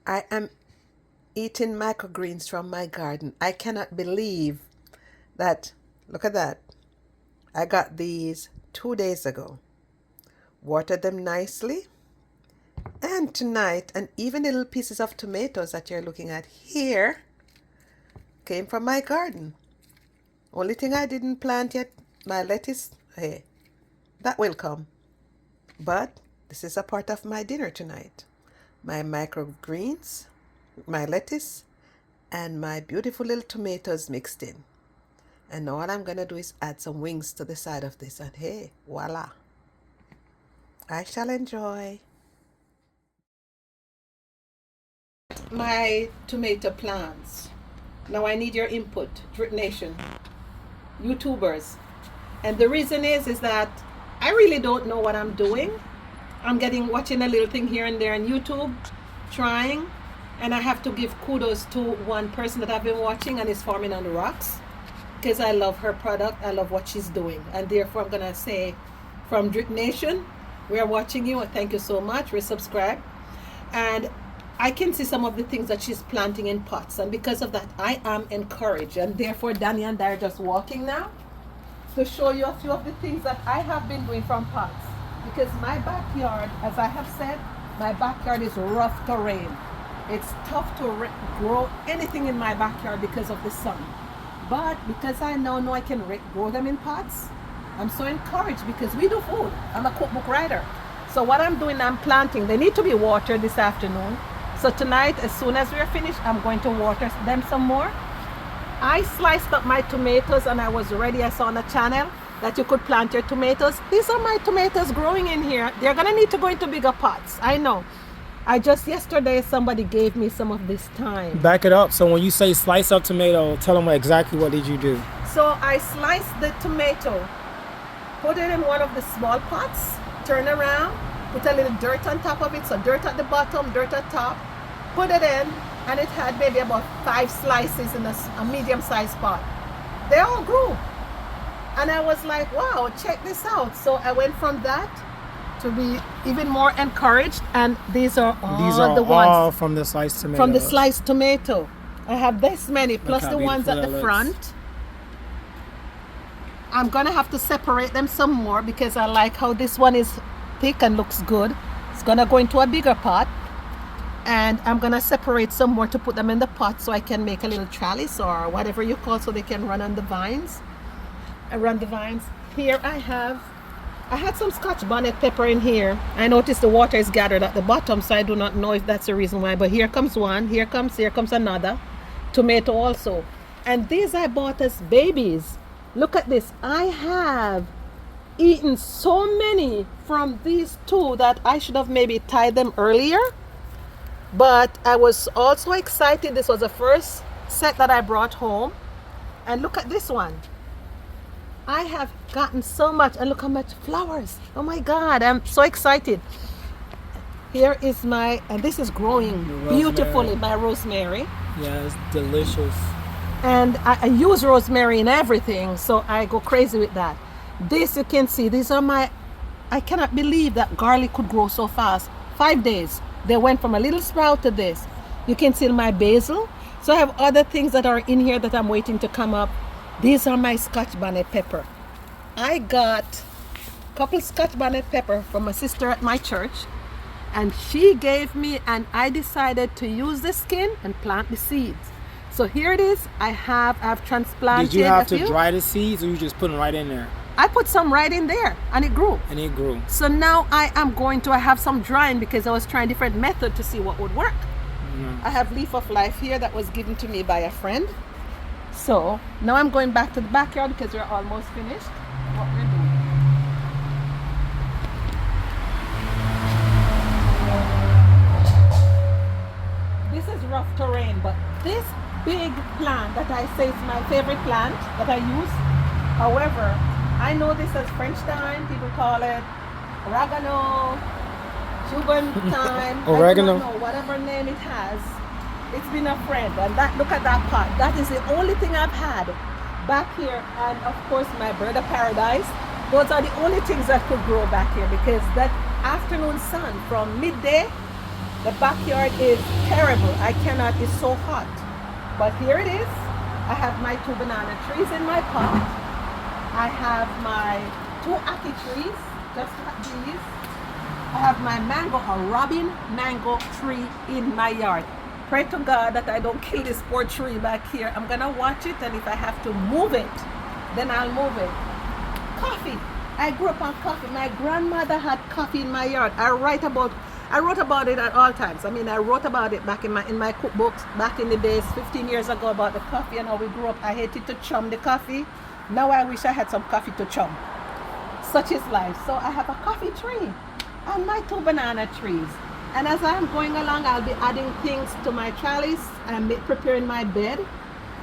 I am eating microgreens from my garden. I cannot believe that. Look at that. I got these 2 days ago. Watered them nicely. And tonight, and even the little pieces of tomatoes that you're looking at here came from my garden. Only thing I didn't plant yet, my lettuce. Hey, that will come. But this is a part of my dinner tonight. My microgreens, my lettuce, and my beautiful little tomatoes mixed in. And all I'm going to do is add some wings to the side of this. And hey, voila. I shall enjoy. My tomato plants. Now I need your input, Drip Nation, YouTubers. And the reason is that I really don't know what I'm doing. I'm watching a little thing here and there on YouTube, trying, and I have to give kudos to one person that I've been watching, and is Farming on the Rocks, because I love her product. I love what she's doing, and therefore I'm gonna say, from Drip Nation, we are watching you, and thank you so much. We're subscribed, and I can see some of the things that she's planting in pots, and because of that, I am encouraged, and therefore Danny and I are just walking now to show you a few of the things that I have been doing from pots. Because my backyard, as I have said, my backyard is rough terrain. It's tough to grow anything in my backyard because of the sun. But because I now know I can grow them in pots, I'm so encouraged because we do food. I'm a cookbook writer. So what I'm doing, I'm planting. They need to be watered this afternoon. So tonight, as soon as we're finished, I'm going to water them some more. I sliced up my tomatoes and I was ready. I saw on the channel that you could plant your tomatoes. These are my tomatoes growing in here. They're gonna need to go into bigger pots. I know. Yesterday somebody gave me some of this thyme. Back it up. So when you say slice up tomato, tell them exactly what did you do. So I sliced the tomato, put it in one of the small pots, turn around, put a little dirt on top of it. So dirt at the bottom, dirt at top, put it in, and it had maybe about 5 slices in a medium-sized pot. They all grew. And I was like, wow, check this out. So I went from that to be even more encouraged. And these are all the ones from the sliced tomato. From the sliced tomato. I have this many, plus the ones at the front. I'm gonna have to separate them some more because I like how this one is thick and looks good. It's gonna go into a bigger pot. And I'm gonna separate some more to put them in the pot so I can make a little trellis or whatever you call, so they can run on the vines. Around the vines. Here I had some Scotch bonnet pepper in here. I noticed the water is gathered at the bottom, so I do not know if that's the reason why, but here comes one, here comes another. Tomato also. And these I bought as babies. Look at this. I have eaten so many from these two that I should have maybe tied them earlier. But I was also excited. This was the first set that I brought home. And look at this one. I have gotten so much, and look how much flowers. Oh my God, I'm so excited. Here is and this is growing beautifully, my rosemary. Yeah, it's delicious. And I use rosemary in everything, so I go crazy with that. This, you can see, these are I cannot believe that garlic could grow so fast. 5 days, they went from a little sprout to this. You can see my basil. So I have other things that are in here that I'm waiting to come up. These are my Scotch bonnet pepper. I got a couple Scotch bonnet pepper from a sister at my church, and she gave me, and I decided to use the skin and plant the seeds. So here it is. I've transplanted. Did you have to dry the seeds, or you just put them right in there? I put some right in there, and it grew. So now I have some drying because I was trying different method to see what would work. I have Leaf of Life here that was given to me by a friend. So now I'm going back to the backyard because we're almost finished what we're doing. This is rough terrain, but this big plant that I say is my favorite plant that I use. However, I know this as French thyme. People call it oregano, Cuban thyme. Oregano. I don't know, whatever name it has. It's been a friend, and look at that pot. That is the only thing I've had back here, and of course my bird of paradise. Those are the only things that could grow back here because that afternoon sun from midday The backyard is terrible. I cannot, it's so hot. But here it is. I have my 2 banana trees in my pot. I have my 2 ackee trees, just like these. I have my mango, a robin mango tree in my yard. Pray to God that I don't kill this poor tree back here. I'm gonna watch it, and if I have to move it, then I'll move it. Coffee. I grew up on coffee. My grandmother had coffee in my yard. I wrote about it at all times. I mean, I wrote about it back in my cookbooks back in the days, 15 years ago, about the coffee and how we grew up. I hated to chum the coffee. Now I wish I had some coffee to chum. Such is life. So I have a coffee tree and my 2 banana trees. And as I'm going along, I'll be adding things to my trellis. I'm preparing my bed.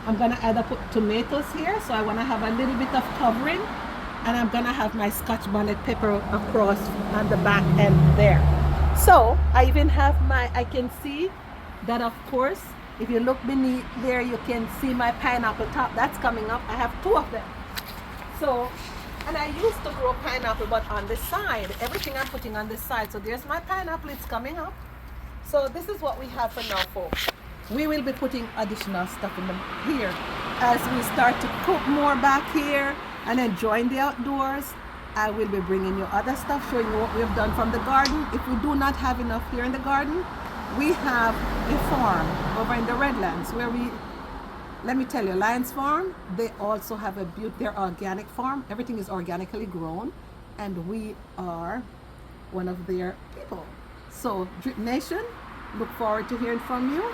I'm gonna either put tomatoes here, so I wanna have a little bit of covering. And I'm gonna have my Scotch bonnet pepper across on the back end there. So I even have I can see that, of course, if you look beneath there, you can see my pineapple top. That's coming up. I have 2 of them. So, and I used to grow pineapple, but on the side, everything I'm putting on the side. So there's my pineapple, it's coming up. So this is what we have for now, folks. We will be putting additional stuff in here as we start to cook more back here and enjoying the outdoors. I will be bringing you other stuff, showing you what we've done from the garden. If we do not have enough here in the garden, we have a farm over in the Redlands where let me tell you, Lions Farm, they also have their organic farm. Everything is organically grown, and we are one of their people. So, Drip Nation, look forward to hearing from you.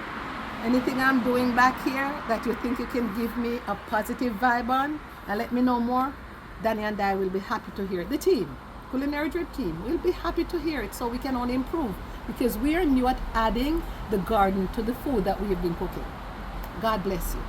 Anything I'm doing back here that you think you can give me a positive vibe on, and let me know more, Danny and I will be happy to hear it. The team, Culinary Drip team, will be happy to hear it, so we can only improve, because we are new at adding the garden to the food that we have been cooking. God bless you.